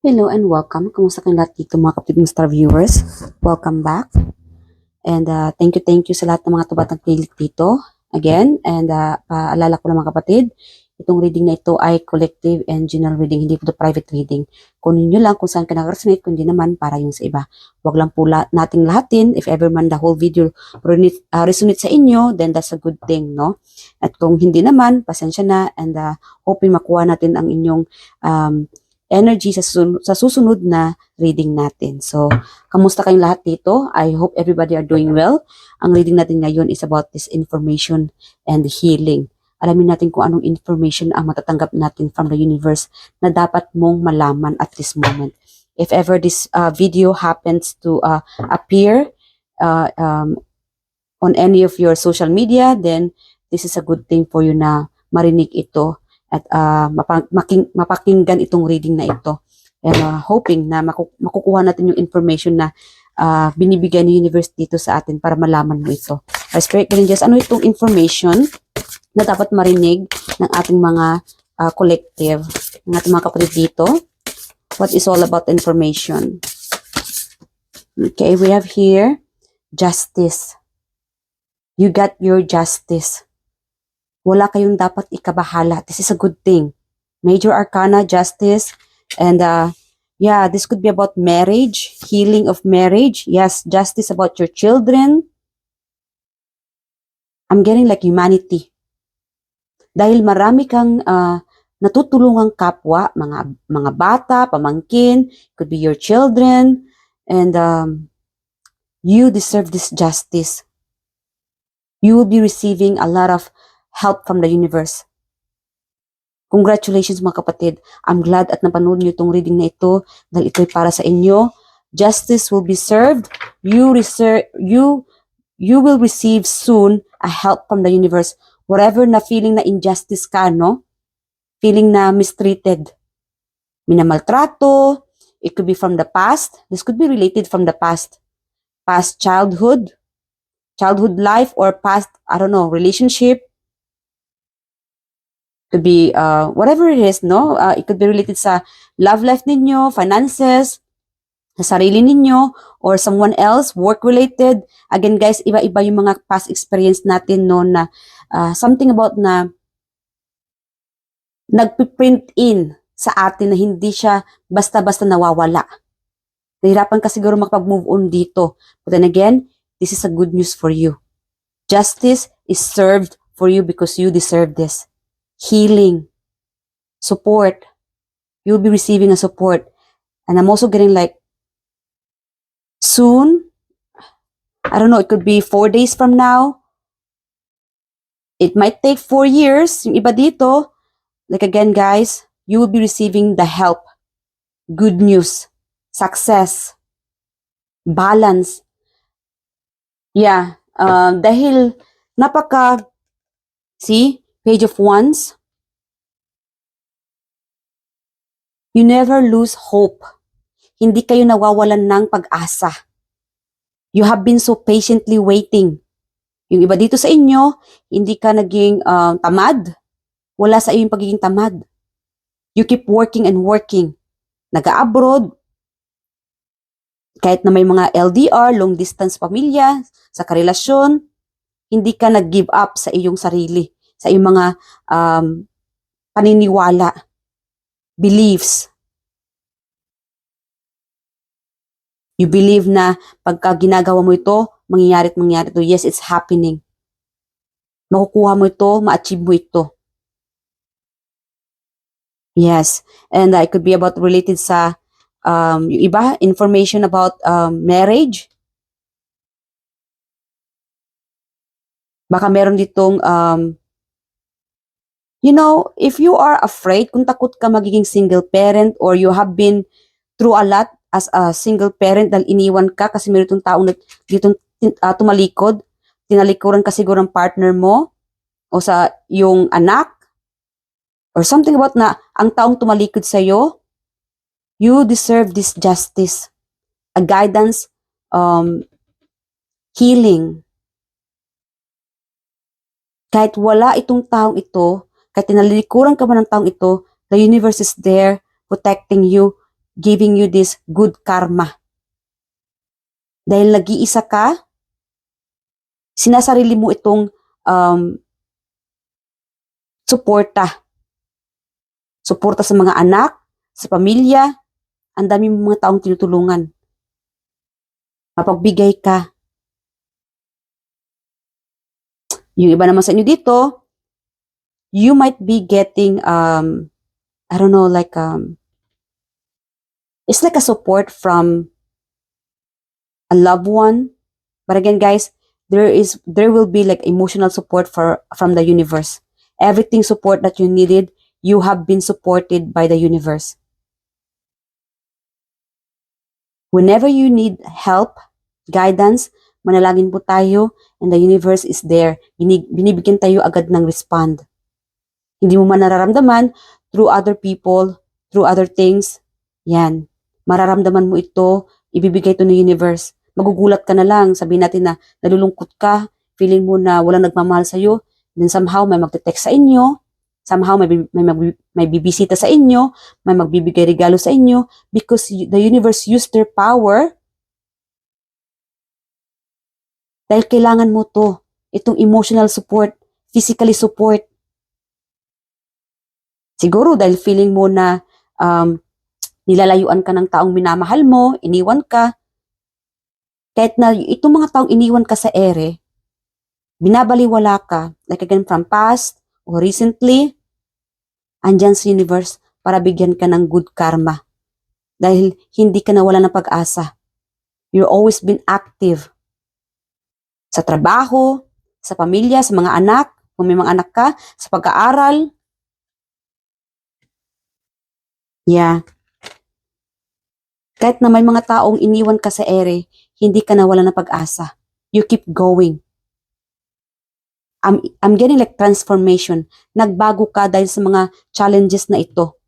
Hello and welcome. Kumusta kayong lahat dito mga kapatid star viewers? Welcome back. And thank you sa lahat ng mga tubatang pilit dito. Again, and paalala ko lang mga kapatid, itong reading na ito ay collective and general reading, hindi po ito private reading. Kunin nyo lang kung saan ka nakaresonate, kundi naman para yung sa iba. Huwag lang po nating lahatin. If ever man the whole video resonate sa inyo, then that's a good thing, no? At kung hindi naman, pasensya na, and hoping makuha natin ang inyong energy sa susunod na reading natin. So, kamusta kayong lahat dito? I hope everybody are doing well. Ang reading natin ngayon is about this information and healing. Alamin natin kung anong information ang matatanggap natin from the universe na dapat mong malaman at this moment. If ever this video happens to appear on any of your social media, then this is a good thing for you na marinig ito at mapakinggan itong reading na ito. And hoping na makukuha natin yung information na binibigay ni universe dito sa atin para malaman mo ito. Spirit Guardians, ano itong information na dapat marinig ng ating mga collective, ng ating mga kapatid dito? What is all about information? Okay, we have here justice. You got your justice. Wala kayong dapat ikabahala. This is a good thing. Major Arcana, justice, and yeah, this could be about marriage, healing of marriage. Yes, justice about your children. I'm getting like humanity. Dahil marami kang natutulungang kapwa, mga bata, pamangkin, could be your children, and you deserve this justice. You will be receiving a lot of help from the universe. Congratulations mga kapatid. I'm glad at napanood niyo itong reading na ito dahil ito ay para sa inyo. Justice will be served. You will receive soon a help from the universe. Whatever na feeling na injustice ka, no? Feeling na mistreated. Minamaltrato. It could be from the past. This could be related from the past. Past childhood life, or past, I don't know, relationship. Could be whatever it is, no? It could be related sa love life ninyo, finances, sa sarili ninyo, or someone else, work-related. Again, guys, iba-iba yung mga past experience natin, no, na something about na nagpiprint in sa atin na hindi siya basta-basta nawawala. Nahirapan ka siguro makapag-move on dito. But then again, this is a good news for you. Justice is served for you because you deserve this. Healing, support. You'll be receiving a support. And I'm also getting like, soon, I don't know, it could be 4 days from now. It might take 4 years. Yung iba dito, like again guys, you will be receiving the help, good news, success, balance. Yeah, dahil see, Page of Wands. You never lose hope. Hindi kayo nawawalan ng pag-asa. You have been so patiently waiting. Yung iba dito sa inyo, hindi ka naging tamad. Wala sa iyo yung pagiging tamad. You keep working and working. Nag-abroad. Kahit na may mga LDR, long distance pamilya, sa karelasyon, hindi ka nag-give up sa iyong sarili, sa iyong mga paniniwala, beliefs. You believe na pagka ginagawa mo ito, mangyayari at mangyayari ito. Yes, it's happening. Makukuha mo ito, ma-achieve mo ito. Yes, and it could be about related sa yung iba, information about marriage. Baka meron ditong you know, if you are afraid, kung takot ka magiging single parent, or you have been through a lot as a single parent dahil iniwan ka kasi meron itong taong ditong tumalikod, tinalikuran ka siguro ng partner mo o sa yung anak, or something about na ang taong tumalikod sa iyo, you deserve this justice, a guidance, healing. Kahit wala itong taong ito, kahit tinalikuran ka man ng taong ito, the universe is there protecting you, giving you this good karma. Dahil nag-iisa ka, sinasarili mo itong suporta. Suporta sa mga anak, sa pamilya, ang dami mong mga taong tinutulungan. Mapagbigay ka. Yung iba naman sa inyo dito, you might be getting, I don't know, like, it's like a support from a loved one. But again, guys, there will be like emotional support from the universe. Everything support that you needed, you have been supported by the universe. Whenever you need help, guidance, manalangin po tayo, and the universe is there. Binibigyan tayo agad ng respond. Hindi mo man nararamdaman through other people, through other things. Yan. Mararamdaman mo ito, ibibigay ito ng universe. Magugulat ka na lang, sabihin natin na nalulungkot ka, feeling mo na walang nagmamahal sa'yo, then somehow may magte-text sa inyo, somehow may bibisita sa inyo, may magbibigay regalo sa inyo, because the universe used their power dahil kailangan mo to, itong emotional support, physically support. Siguro dahil feeling mo na nilalayuan ka ng taong minamahal mo, iniwan ka, kahit na itong mga taong iniwan ka sa ere, binabaliwala ka, like again from past or recently, andyan sa universe para bigyan ka ng good karma. Dahil hindi ka nawala ng pag-asa. You've always been active. Sa trabaho, sa pamilya, sa mga anak, kung may mga anak ka, sa pag-aaral. Yeah. Kahit na may mga taong iniwan ka sa ere, hindi ka nawala ng pag-asa. You keep going. I'm getting like transformation. Nagbago ka dahil sa mga challenges na ito.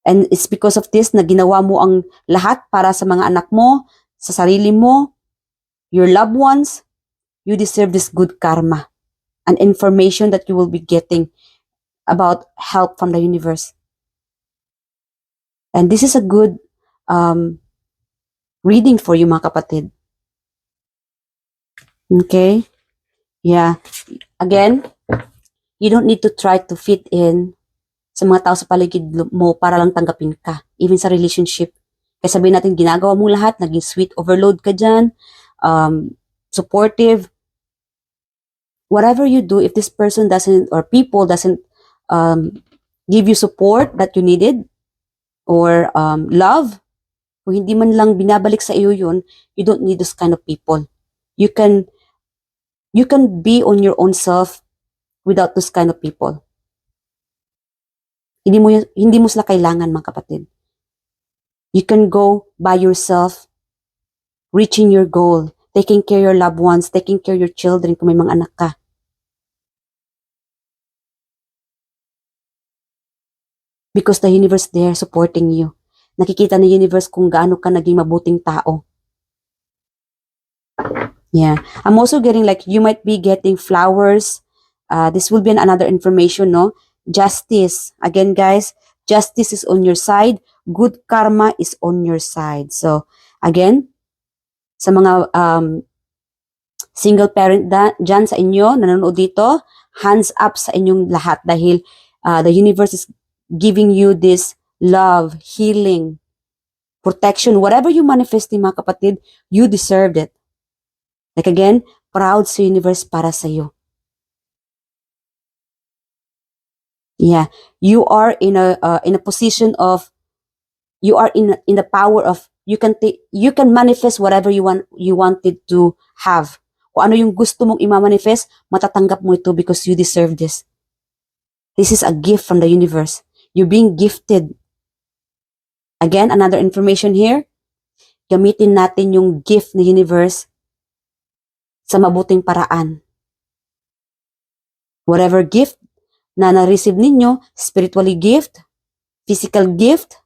And it's because of this na ginawa mo ang lahat para sa mga anak mo, sa sarili mo, your loved ones. You deserve this good karma. An information that you will be getting about help from the universe. And this is a good reading for you, mga kapatid. Okay? Yeah. Again, you don't need to try to fit in sa mga tao sa paligid mo para lang tanggapin ka. Even sa relationship. Kaya sabihin natin, ginagawa mo lahat, naging sweet overload ka dyan, supportive. Whatever you do, if this person doesn't, or people doesn't give you support that you needed, or love, kung hindi man lang binabalik sa iyo yun, you don't need those kind of people. You can be on your own self without those kind of people. Hindi mo sila kailangan, mga kapatid. You can go by yourself, reaching your goal, taking care of your loved ones, taking care of your children kung may mga anak ka. Because the universe there supporting you. Nakikita ng universe kung gaano ka naging mabuting tao. Yeah. I'm also getting like, you might be getting flowers. This will be another information, no? Justice. Again, guys, justice is on your side. Good karma is on your side. So, again, sa mga single parent dyan sa inyo, nanonood dito, hands up sa inyong lahat dahil the universe is giving you this love, healing, protection, whatever you manifesting, mga kapatid, you deserved it. Like again, proud sa universe para sa iyo. Yeah, you are in a position of, you are in the power of, you can manifest whatever you wanted to have. Kung ano yung gusto mong i-manifest, matatanggap mo ito because you deserve this. This is a gift from the universe. You're being gifted. Again, another information here. Gamitin natin yung gift ng universe sa mabuting paraan. Whatever gift na na-receive ninyo, spiritually gift, physical gift,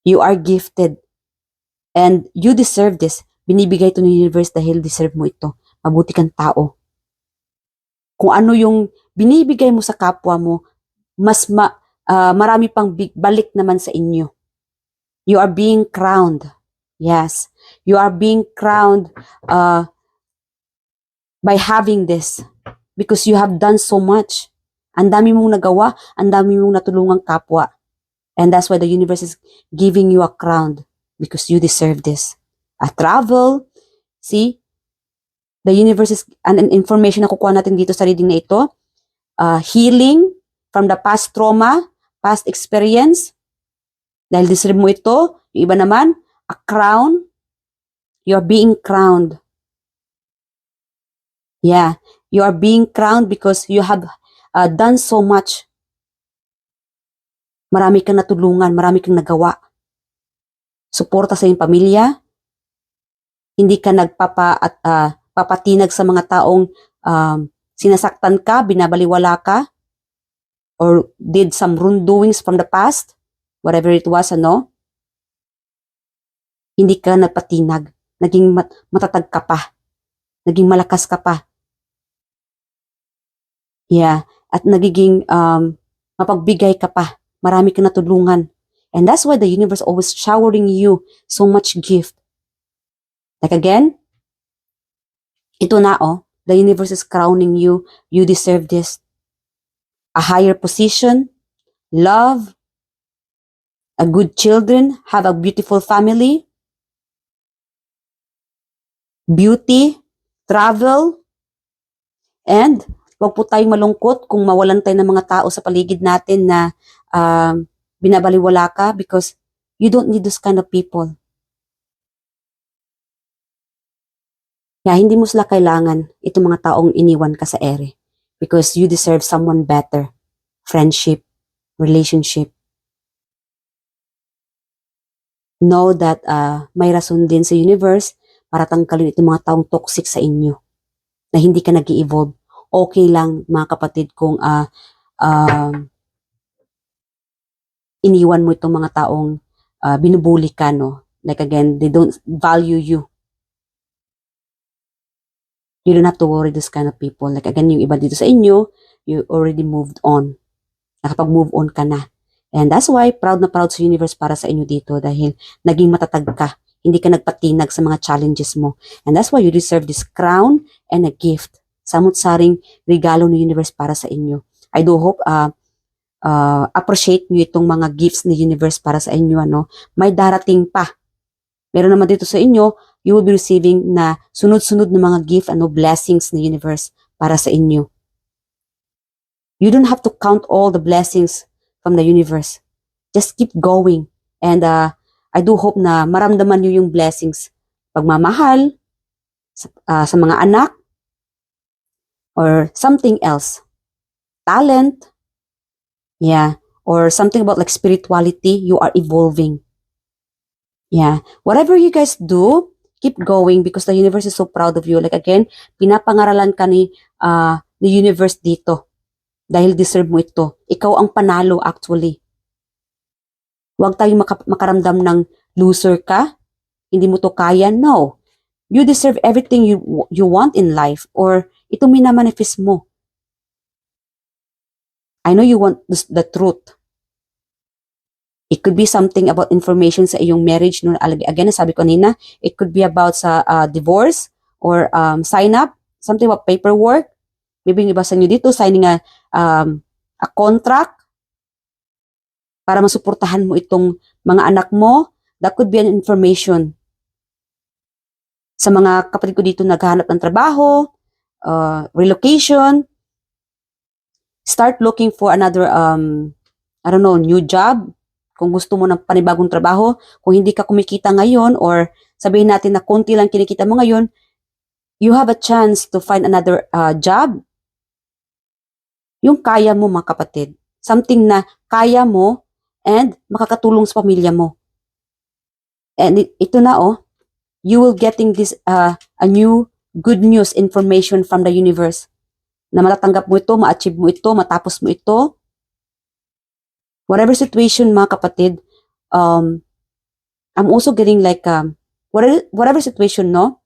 you are gifted. And you deserve this. Binibigay ito ng universe dahil deserve mo ito. Mabuti kang tao. Kung ano yung binibigay mo sa kapwa mo, mas marami pang balik naman sa inyo. You are being crowned. Yes. You are being crowned by having this because you have done so much. Ang dami mong nagawa, ang dami mong natulungang kapwa. And that's why the universe is giving you a crown because you deserve this. A travel, see? The universe is, an information na kukuha natin dito sa reading na ito, healing from the past trauma, past experience. Dahil deserve mo ito, yung iba naman, a crown. You're being crowned. Yeah, you are being crowned because you have done so much. Marami kang natulungan, marami kang nagawa. Suporta sa iyong pamilya. Hindi ka papatinag sa mga taong sinasaktan ka, binabaliwala ka, or did some wrongdoings from the past, whatever it was, hindi ka nagpatinag, naging matatag ka pa, naging malakas ka pa. Yeah, at nagiging mapagbigay ka pa, marami kang natulungan. And that's why the universe always showering you so much gift. Like again, ito na the universe is crowning you. You deserve this. A higher position, love, a good children, have a beautiful family, beauty, travel, and wag po tayong malungkot kung mawalan tayo ng mga tao sa paligid natin na binabaliwala ka because you don't need those kind of people. Kaya hindi mo sila kailangan, itong mga taong iniwan ka sa ere. Because you deserve someone better. Friendship, relationship. Know that may rason din sa universe para tanggalin itong mga taong toxic sa inyo. Na hindi ka nag-i-evolve. Okay lang mga kapatid kung iniwan mo itong mga taong binubuli ka, no? Like again, they don't value you. You don't have to worry this kind of people. Like again, yung iba dito sa inyo, you already moved on. Nakapag-move on ka na. And that's why proud na proud sa universe para sa inyo dito dahil naging matatag ka. Hindi ka nagpatinag sa mga challenges mo. And that's why you deserve this crown and a gift. Samut-saring regalo ng universe para sa inyo. I do hope appreciate nyo itong mga gifts ng universe para sa inyo. May darating pa. Meron naman dito sa inyo, you will be receiving na sunod-sunod na mga gift, blessings ng universe para sa inyo. You don't have to count all the blessings from the universe. Just keep going. And I do hope na maramdaman nyo yung blessings. Pagmamahal, sa mga anak, or something else. Talent, yeah, or something about like spirituality, you are evolving. Yeah, whatever you guys do, keep going because the universe is so proud of you. Like again, pinapangaralan ka ni universe dito. Dahil deserve mo ito. Ikaw ang panalo actually. Huwag tayong makaramdam ng loser ka. Hindi mo to kaya. No. You deserve everything you want in life or ito minamanifest mo. I know you want the truth. It could be something about information sa iyong marriage. No? Again, sabi ko kanina, it could be about sa divorce or sign up, something about paperwork. Maybe iba sa inyo dito, signing a contract para masuportahan mo itong mga anak mo. That could be an information. Sa mga kapatid ko dito naghahanap ng trabaho, relocation, start looking for another, new job. Kung gusto mo ng panibagong trabaho, kung hindi ka kumikita ngayon or sabihin natin na konti lang kinikita mo ngayon, you have a chance to find another job. Yung kaya mo mga kapatid. Something na kaya mo and makakatulong sa pamilya mo. And ito na you will getting this a new good news information from the universe. Na matatanggap mo ito, ma-achieve mo ito, matapos mo ito. Whatever situation mga kapatid, I'm also getting like, whatever situation, no?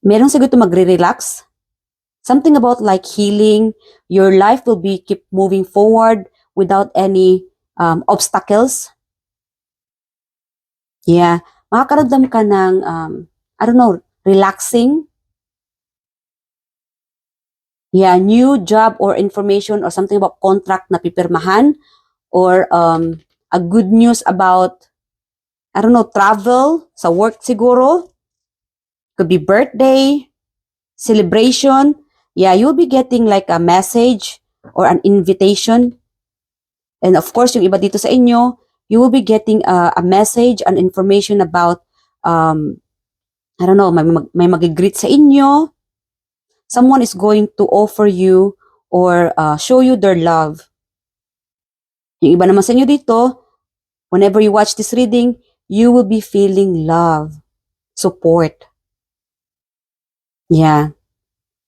Meron siguro ito magre-relax. Something about like healing, your life will be keep moving forward without any obstacles. Yeah, makakaramdam ka ng, I don't know, relaxing. Yeah, new job or information or something about contract na pipirmahan, or a good news about, I don't know, travel, sa work siguro. Could be birthday, celebration. Yeah, you'll be getting like a message or an invitation. And of course, yung iba dito sa inyo, you will be getting a message, an information about, I don't know, may mag-greet sa inyo. Someone is going to offer you or show you their love. Yung iba naman sa inyo dito, whenever you watch this reading, you will be feeling love, support. Yeah.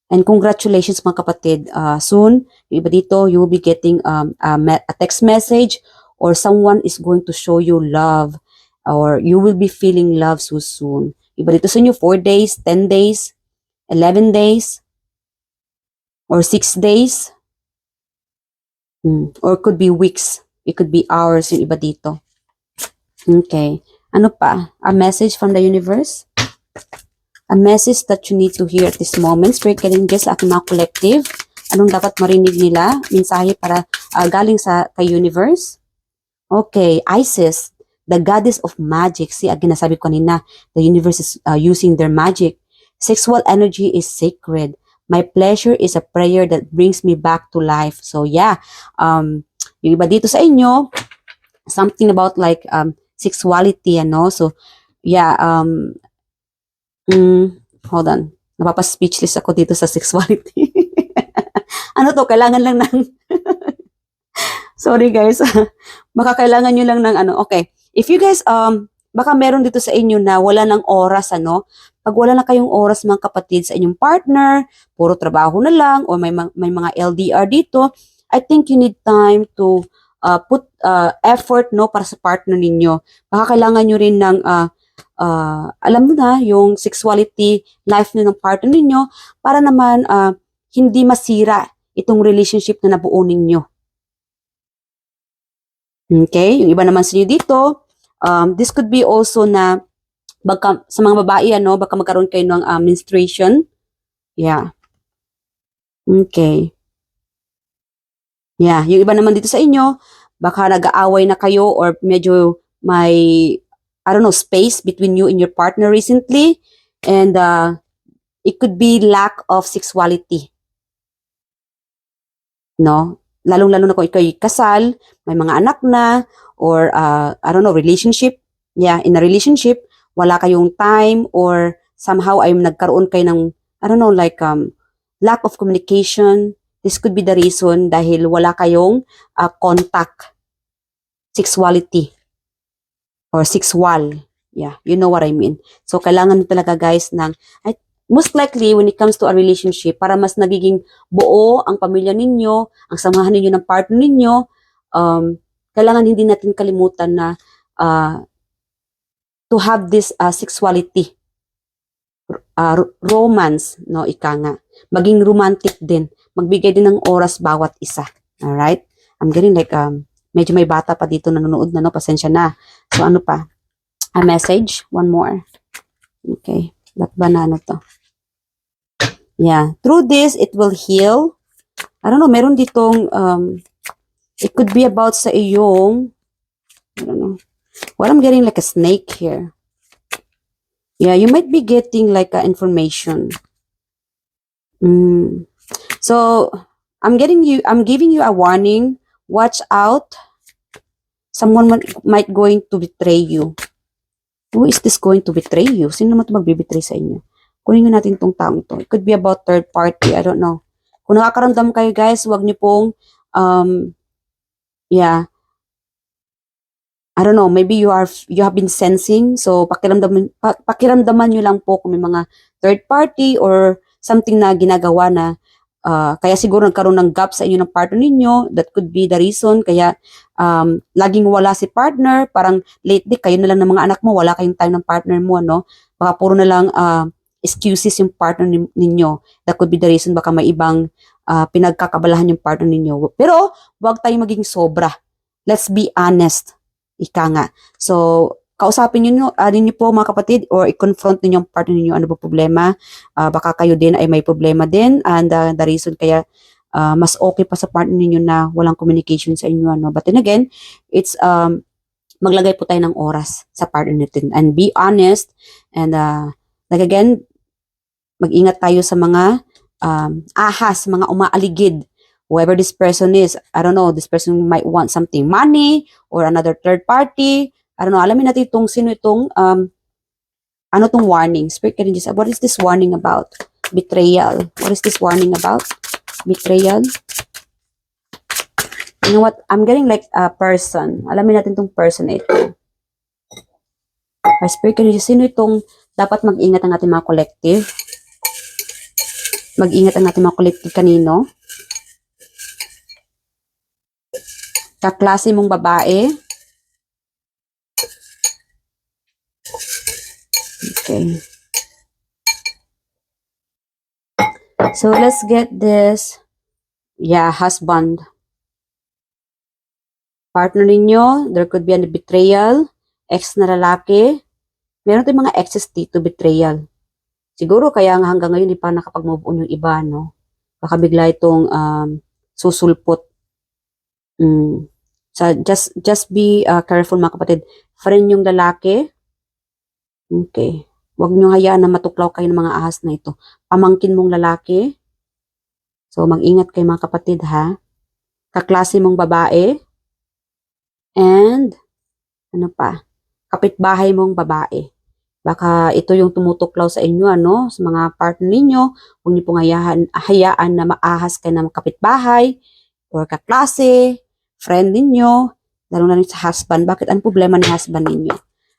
And congratulations mga kapatid. Soon, yung iba dito, you will be getting a text message, or someone is going to show you love, or you will be feeling love so soon. Iba dito sa inyo, 4 days, 10 days, 11 days, or 6 days. Or could be weeks. It could be hours yung iba dito. Okay. Ano pa? A message from the universe? A message that you need to hear at this moment. Spirit guiding guides sa aking mga collective. Anong dapat marinig nila? Mensahe para galing sa kay universe. Okay, Isis, the goddess of magic. See, again, nasabi ko kanina, the universe is using their magic. Sexual energy is sacred. My pleasure is a prayer that brings me back to life. So yeah, yung iba dito sa inyo, something about like sexuality, ano? So yeah, hold on. Napapa-speechless ako dito sa sexuality. Ano to? Kailangan lang ng... Sorry guys. Makakailangan nyo lang ng ano. Okay. If you guys, baka meron dito sa inyo na wala ng oras, ano? Pag wala na kayong oras mga kapatid sa inyong partner, puro trabaho na lang, o may mga LDR dito, I think you need time to put effort, no, para sa partner ninyo. Baka kailangan nyo rin ng alam mo na, yung sexuality life nyo ng partner ninyo para naman hindi masira itong relationship na nabuo ninyo. Okay? Yung iba naman sa inyo dito, this could be also na baka, sa mga babae, ano, baka magkaroon kayo ng menstruation. Yeah. Okay. Yeah. Yung iba naman dito sa inyo, baka nag-aaway na kayo or medyo may, I don't know, space between you and your partner recently, and it could be lack of sexuality. No? Lalong-lalo na kung ikaw kasal, may mga anak na, or I don't know, relationship. Yeah, in a relationship, wala kayong time, or somehow ay nagkaroon kayo ng, I don't know, like lack of communication. This could be the reason dahil wala kayong contact, sexuality. Or sexual. Yeah, you know what I mean. So, kailangan talaga guys ng, most likely when it comes to a relationship, para mas nagiging buo ang pamilya ninyo, ang samahan ninyo ng partner ninyo, kailangan hindi natin kalimutan na to have this sexuality, romance, no, ika nga. Maging romantic din. Magbigay din ng oras bawat isa. Alright? I'm getting like, medyo may bata pa dito nanonood na, no? Pasensya na. So, ano pa? A message? One more. Okay. Ba't ba na ano to? Yeah. Through this, it will heal. I don't know, meron ditong, it could be about sa iyong, I don't know. What I'm getting like a snake here. Yeah, you might be getting like a information. So, I'm giving you a warning. Watch out. Someone might going to betray you. Who is this going to betray you? Sino naman ito magbibetray sa inyo? Kunin natin itong taong ito. It could be about third party. I don't know. Kung nakakaramdam kayo guys, huwag niyo pong, yeah, I don't know, maybe you have been sensing. So, pakiramdaman nyo lang po kung may mga third party or something na ginagawa na kaya siguro nagkaroon ng gap sa inyo ng partner ninyo. That could be the reason. Kaya laging wala si partner. Parang lately, kayo na lang ng mga anak mo. Wala kayong time ng partner mo. No? Baka puro na lang excuses yung partner ninyo. That could be the reason. Baka may ibang pinagkakabalahan yung partner ninyo. Pero, huwag tayong maging sobra. Let's be honest. Ika nga. So, kausapin ninyo po mga kapatid or i-confront ninyo ang partner ninyo ano ba problema. Baka kayo din ay may problema din and the reason kaya mas okay pa sa partner ninyo na walang communication sa inyo. Ano. But then again, it's maglagay po tayo ng oras sa partner natin and be honest and like again, mag-ingat tayo sa mga ahas, mga umaaligid. Whoever this person is, I don't know, this person might want something, money or another third party. I don't know, alamin natin sino itong, ano tong warning? Spirit guardian, what is this warning about? Betrayal. What is this warning about? Betrayal. You know what? I'm getting like a person. Alamin natin tong person na ito. Spirit guardian, sino itong dapat mag-ingat ang ating mga collective? Mag-ingat ang ating mga collective kanino? Kaklase mong babae. Okay. So, let's get this. Yeah, husband. Partner ninyo, there could be a betrayal. Ex na lalaki. Meron tayong mga exes dito, betrayal. Siguro kaya nga hanggang ngayon di pa nakapag-move on yung iba, no? Baka bigla itong susulpot. So, just be careful mga kapatid. Friend yung lalaki. Okay. Huwag nyo hayaan na matuklaw kayo ng mga ahas na ito. Pamangkin mong lalaki. So, mag-ingat kayo mga kapatid, ha? Kaklase mong babae. And, ano pa? Kapitbahay mong babae. Baka ito yung tumutuklaw sa inyo, ano? Sa mga partner ninyo. Huwag nyo pong hayaan na maahas kayo ng kapitbahay or kaklase, friend ninyo, lalo na rin sa husband. Bakit? Anong problema ng husband ninyo?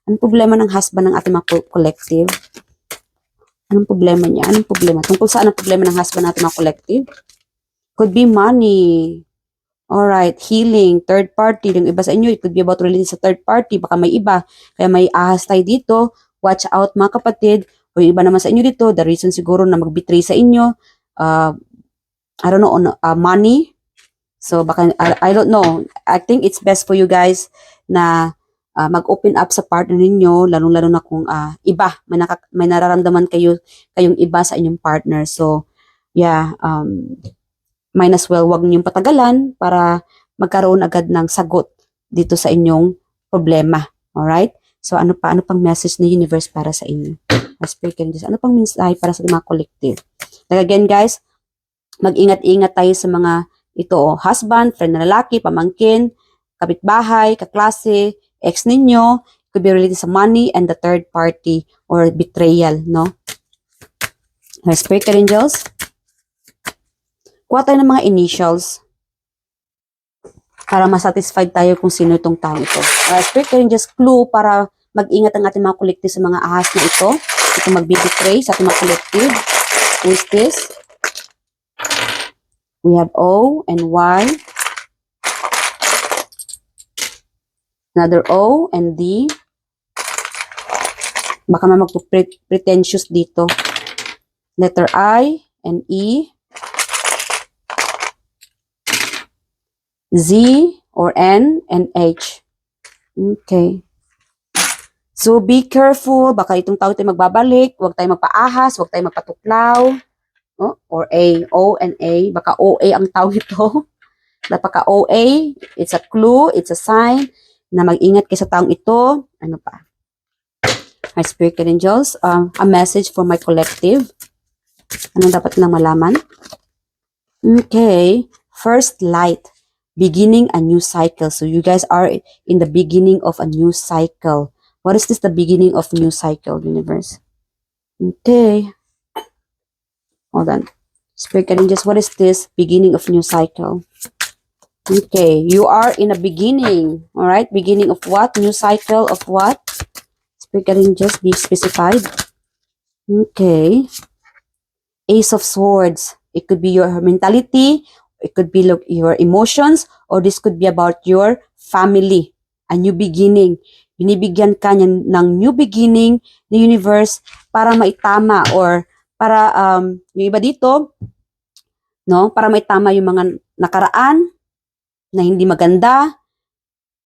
Anong problema ng husband ng ating mga collective? Anong problema niya? Anong problema? Tungkol saan ang problema ng husband ng ating mga collective? Could be money. Alright, healing, third party. Yung iba sa inyo, it could be about related sa third party. Baka may iba. Kaya may ahas tayo dito. Watch out mga kapatid. O yung iba naman sa inyo dito, the reason siguro na mag-betray sa inyo, I don't know, money. So, baka, I don't know. I think it's best for you guys na mag-open up sa partner ninyo, lalong-lalo na kung iba, may nararamdaman kayong iba sa inyong partner. So, yeah, might as well wag niyong patagalan para magkaroon agad ng sagot dito sa inyong problema. Alright? So, ano pang message ng universe para sa inyo? Ano pang mensahe para sa mga collective? Like again, guys, mag-ingat-ingat tayo sa mga ito, husband, friend na lalaki, pamangkin, kapitbahay, kaklase, ex ninyo, could be related sa money and the third party or betrayal, no? Spirit angels. Kuha tayo ng mga initials para masatisfied tayo kung sino itong tao ito. Spirit angels, clue para mag-ingat ang ating mga collective sa mga ahas na ito. Ito mag-betray sa ating mga collective. Who is this? We have O and Y. Another O and D. Baka may magpo-pretentious dito. Letter I and E. Z or N and H. Okay. So, be careful. Baka itong tao tayo magbabalik. Huwag tayo magpaahas. Huwag tayo magpatuklaw. Oh, or A. O and A. Baka OA ang tao ito. Napaka OA. It's a clue. It's a sign na mag-ingat kayo sa taong ito. Ano pa? My spirit angels. A message for my collective. Anong dapat nilang malaman? Okay. First light. Beginning a new cycle. So you guys are in the beginning of a new cycle. What is this, the beginning of new cycle, universe? Okay. Hold on. Spirit angels, what is this beginning of new cycle? Okay, you are in a beginning. All right, beginning of what? New cycle of what? Spirit angels, be specified. Okay. Ace of Swords. It could be your mentality. It could be your emotions, or this could be about your family. A new beginning. Binibigyan ka niya ng new beginning ng universe para maitama or para yung iba dito, no? Para maitama yung mga nakaraan na hindi maganda.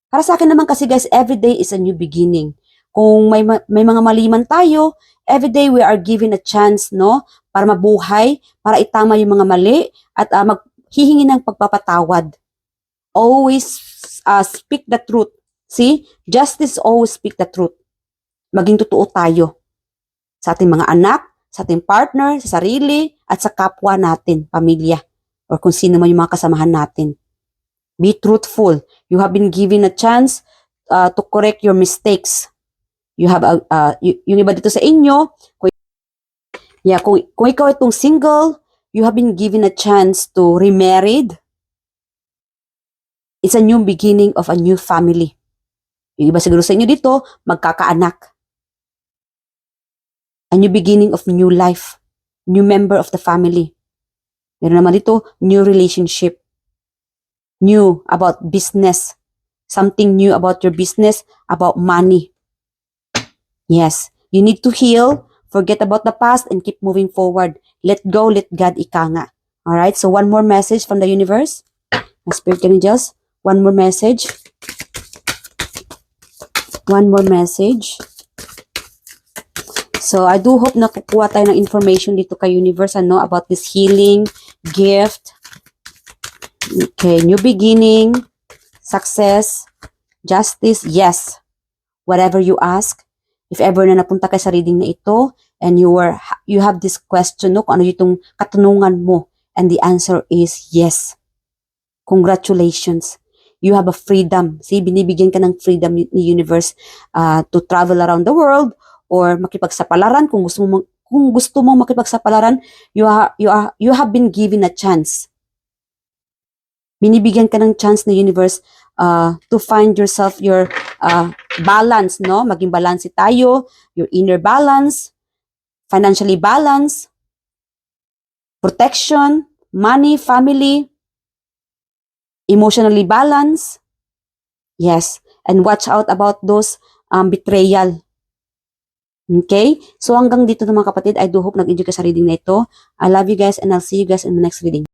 Para sa akin naman kasi guys, every day is a new beginning. Kung may mga mali man tayo, every day we are given a chance, no? Para mabuhay, para itama yung mga mali, at maghihingi ng pagpapatawad. Always speak the truth. See? Justice always speak the truth. Maging totoo tayo sa ating mga anak, sa ating partner, sa sarili, at sa kapwa natin, pamilya, or kung sino man yung mga kasamahan natin. Be truthful. You have been given a chance to correct your mistakes. You have yung iba dito sa inyo, kung ikaw itong single, you have been given a chance to remarried. It's a new beginning of a new family. Yung iba siguro sa inyo dito, magkakaanak. A new beginning of new life. New member of the family. Meron naman dito, new relationship. New about business. Something new about your business, about money. Yes, you need to heal, forget about the past, and keep moving forward. Let go, let God, ika nga. Alright, so one more message from the universe. My spirit angels, one more message. One more message. So, I do hope na kukuha tayo ng information dito kay universe, about this healing, gift. Okay, new beginning, success, justice, yes. Whatever you ask, if ever na napunta ka sa reading na ito, and you have this question, no, kung ano yung katanungan mo, and the answer is yes. Congratulations. You have a freedom. See, binibigyan ka ng freedom ni universe to travel around the world, or makipagsapalaran. Kung gusto mo makipagsapalaran, you have been given a chance. Binibigyan ka ng chance ng universe to find yourself, your balance, no? Maging balance tayo, your inner balance, financially balance, protection, money, family, emotionally balance. Yes, and watch out about those betrayal. Okay? So hanggang dito mga kapatid, I do hope nag-enjoy ka sa reading na ito. I love you guys, and I'll see you guys in the next reading.